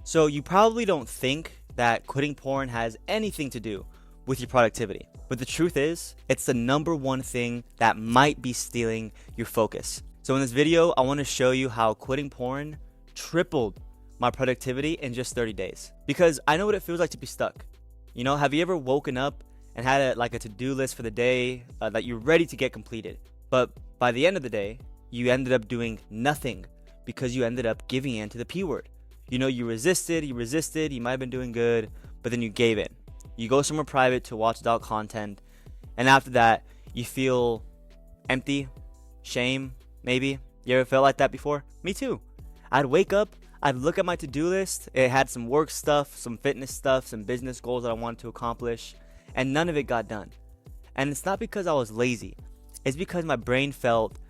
So you probably don't think that quitting porn has anything to do with your productivity. But the truth is, it's the number one thing that might be stealing your focus. So in this video, I want to show you how quitting porn tripled my productivity in just 30 days. Because I know what it feels like to be stuck. You know, have you ever woken up and had a to-do list for the day that you're ready to get completed? But by the end of the day, you ended up doing nothing because you ended up giving in to the P word. You know, you resisted, you might have been doing good, but then you gave in. You go somewhere private to watch adult content, and after that, you feel empty, shame, maybe. You ever felt like that before? Me too. I'd wake up, I'd look at my to-do list. It had some work stuff, some fitness stuff, some business goals that I wanted to accomplish, and none of it got done. And it's not because I was lazy. It's because my brain felt,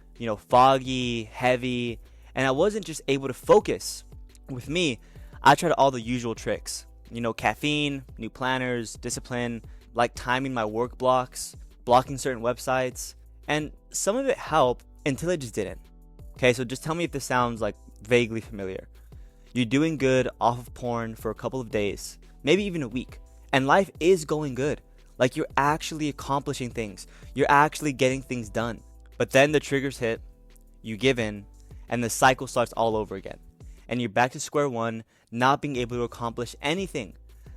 foggy, heavy, and I wasn't just able to focus. With me, I tried all the usual tricks. Caffeine, new planners, discipline, like timing my work blocks, blocking certain websites, and some of it helped until it just didn't. Okay, so just tell me if this sounds like vaguely familiar. You're doing good off of porn for a couple of days, maybe even a week, and life is going good. Like you're actually accomplishing things. You're actually getting things done. But then the triggers hit, you give in, and the cycle starts all over again. And you're back to square one, not being able to accomplish anything.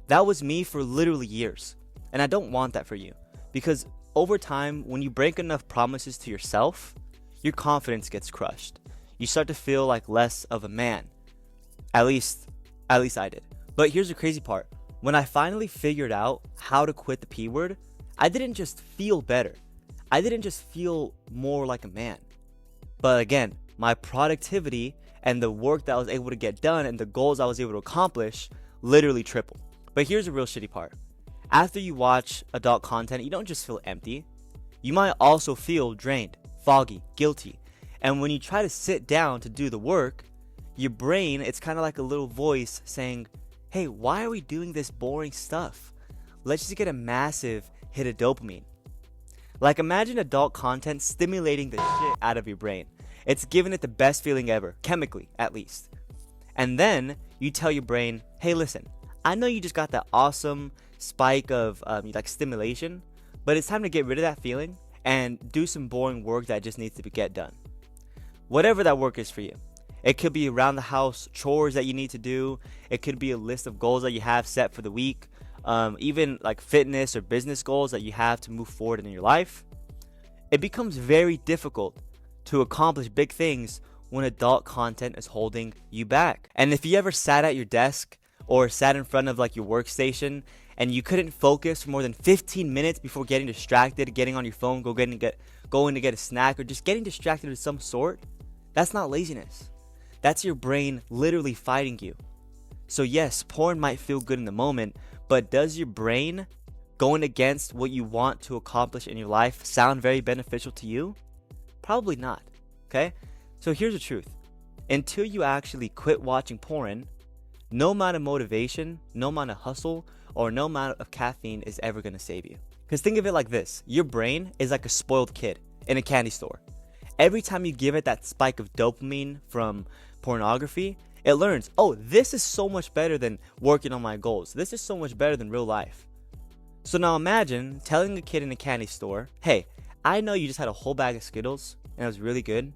That was me for literally years. And I don't want that for you. Because over time, when you break enough promises to yourself, your confidence gets crushed. You start to feel like less of a man. At least I did. But here's the crazy part. When I finally figured out how to quit the P word, I didn't just feel better. I didn't just feel more like a man. But again, my productivity and the work that I was able to get done and the goals I was able to accomplish literally tripled. But here's the real shitty part. After you watch adult content, you don't just feel empty. You might also feel drained, foggy, guilty. And when you try to sit down to do the work, your brain, it's kind of like a little voice saying, hey, why are we doing this boring stuff? Let's just get a massive hit of dopamine. Like imagine adult content stimulating the shit out of your brain. It's giving it the best feeling ever, chemically at least. And then you tell your brain, hey listen, I know you just got that awesome spike of stimulation, but it's time to get rid of that feeling and do some boring work that just needs to get done. Whatever that work is for you. It could be around the house chores that you need to do. It could be a list of goals that you have set for the week. Even like fitness or business goals that you have to move forward in your life. It becomes very difficult to accomplish big things when adult content is holding you back. And if you ever sat at your desk or sat in front of your workstation and you couldn't focus for more than 15 minutes before getting distracted, getting on your phone, going to get a snack, or just getting distracted of some sort, that's not laziness. That's your brain literally fighting you. So yes, porn might feel good in the moment, but does your brain going against what you want to accomplish in your life sound very beneficial to you? Probably not, okay? So here's the truth. Until you actually quit watching porn, no amount of motivation, no amount of hustle, or no amount of caffeine is ever going to save you. Because think of it like this. Your brain is like a spoiled kid in a candy store. Every time you give it that spike of dopamine from pornography, it learns, oh, this is so much better than working on my goals. This is so much better than real life. So now imagine telling a kid in a candy store, hey, I know you just had a whole bag of Skittles and it was really good,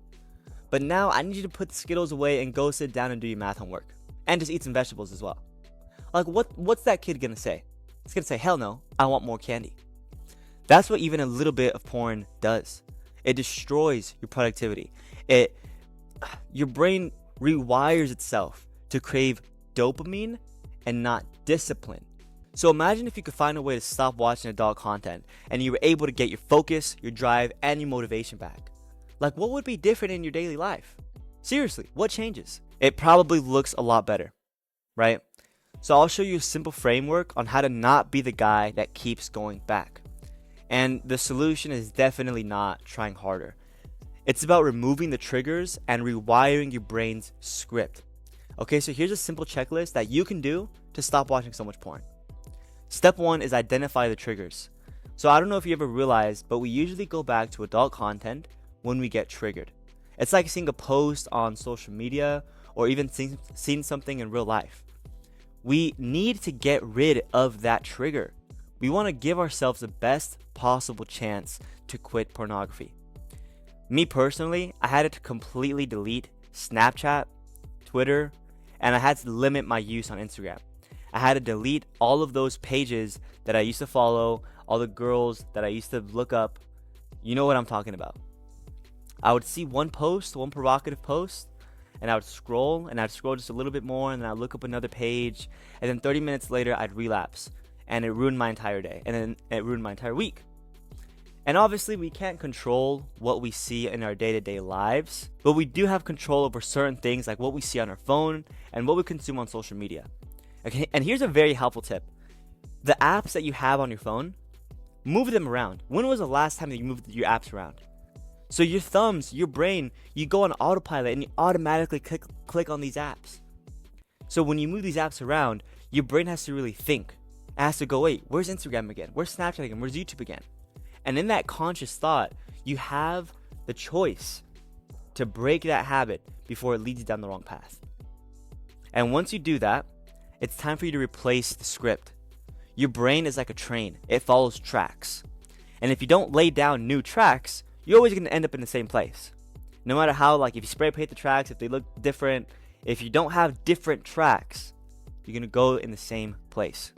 but now I need you to put the Skittles away and go sit down and do your math homework and just eat some vegetables as well. Like what's that kid gonna say? It's gonna say, hell no, I want more candy. That's what even a little bit of porn does. It destroys your productivity. Your brain rewires itself to crave dopamine and not discipline. So imagine if you could find a way to stop watching adult content and you were able to get your focus, your drive, and your motivation back. Like what would be different in your daily life? Seriously, what changes? It probably looks a lot better, right? So I'll show you a simple framework on how to not be the guy that keeps going back. And the solution is definitely not trying harder. It's about removing the triggers and rewiring your brain's script. Okay, so here's a simple checklist that you can do to stop watching so much porn. Step 1 is identify the triggers. So I don't know if you ever realized, but we usually go back to adult content when we get triggered. It's like seeing a post on social media or even seeing something in real life. We need to get rid of that trigger. We want to give ourselves the best possible chance to quit pornography. Me personally, I had to completely delete Snapchat, Twitter, and I had to limit my use on Instagram. I had to delete all of those pages that I used to follow, all the girls that I used to look up. You know what I'm talking about. I would see one provocative post, and I would scroll just a little bit more, and then I'd look up another page, and then 30 minutes later I'd relapse, and it ruined my entire day, and then it ruined my entire week. And obviously we can't control what we see in our day-to-day lives, but we do have control over certain things like what we see on our phone and what we consume on social media. Okay, and here's a very helpful tip. The apps that you have on your phone, move them around. When was the last time that you moved your apps around? So your thumbs, your brain, you go on autopilot and you automatically click on these apps. So when you move these apps around, your brain has to really think. It has to go, wait, where's Instagram again? Where's Snapchat again? Where's YouTube again? And in that conscious thought, you have the choice to break that habit before it leads you down the wrong path. And once you do that, it's time for you to replace the script. Your brain is like a train. It follows tracks. And if you don't lay down new tracks, you're always going to end up in the same place. No matter how, if you spray paint the tracks, if they look different, if you don't have different tracks, you're going to go in the same place.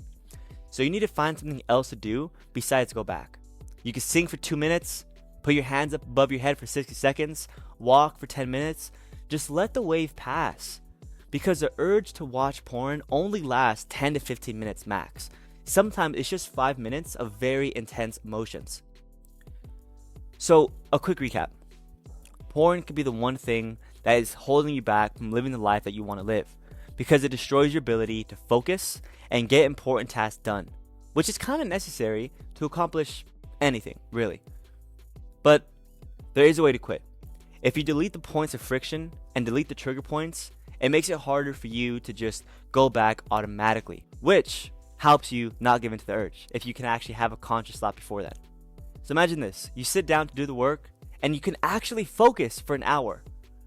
So you need to find something else to do besides go back. You can sing for 2 minutes, put your hands up above your head for 60 seconds, walk for 10 minutes. Just let the wave pass. Because the urge to watch porn only lasts 10 to 15 minutes max. Sometimes it's just 5 minutes of very intense emotions. So, a quick recap. Porn could be the one thing that is holding you back from living the life that you want to live, because it destroys your ability to focus and get important tasks done, which is kind of necessary to accomplish anything, really. But there is a way to quit. If you delete the points of friction and delete the trigger points, it makes it harder for you to just go back automatically, which helps you not give in to the urge if you can actually have a conscious thought before that. So imagine this. You sit down to do the work and you can actually focus for an hour.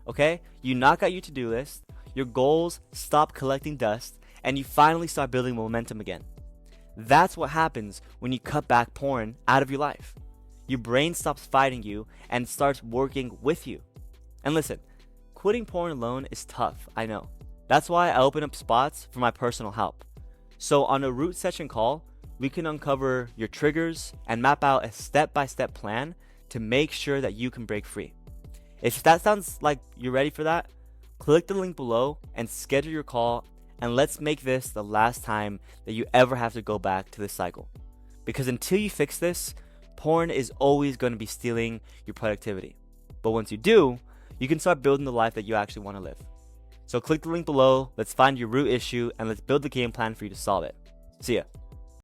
Okay? You knock out your to-do list, your goals stop collecting dust, and you finally start building momentum again. That's what happens when you cut back porn out of your life. Your brain stops fighting you and starts working with you. And listen, quitting porn alone is tough, I know. That's why I open up spots for my personal help. So on a root session call, we can uncover your triggers and map out a step-by-step plan to make sure that you can break free. If that sounds like you're ready for that, click the link below and schedule your call, and let's make this the last time that you ever have to go back to this cycle. Because until you fix this, porn is always going to be stealing your productivity. But once you do, you can start building the life that you actually want to live. So click the link below, let's find your root issue, and let's build the game plan for you to solve it. See ya.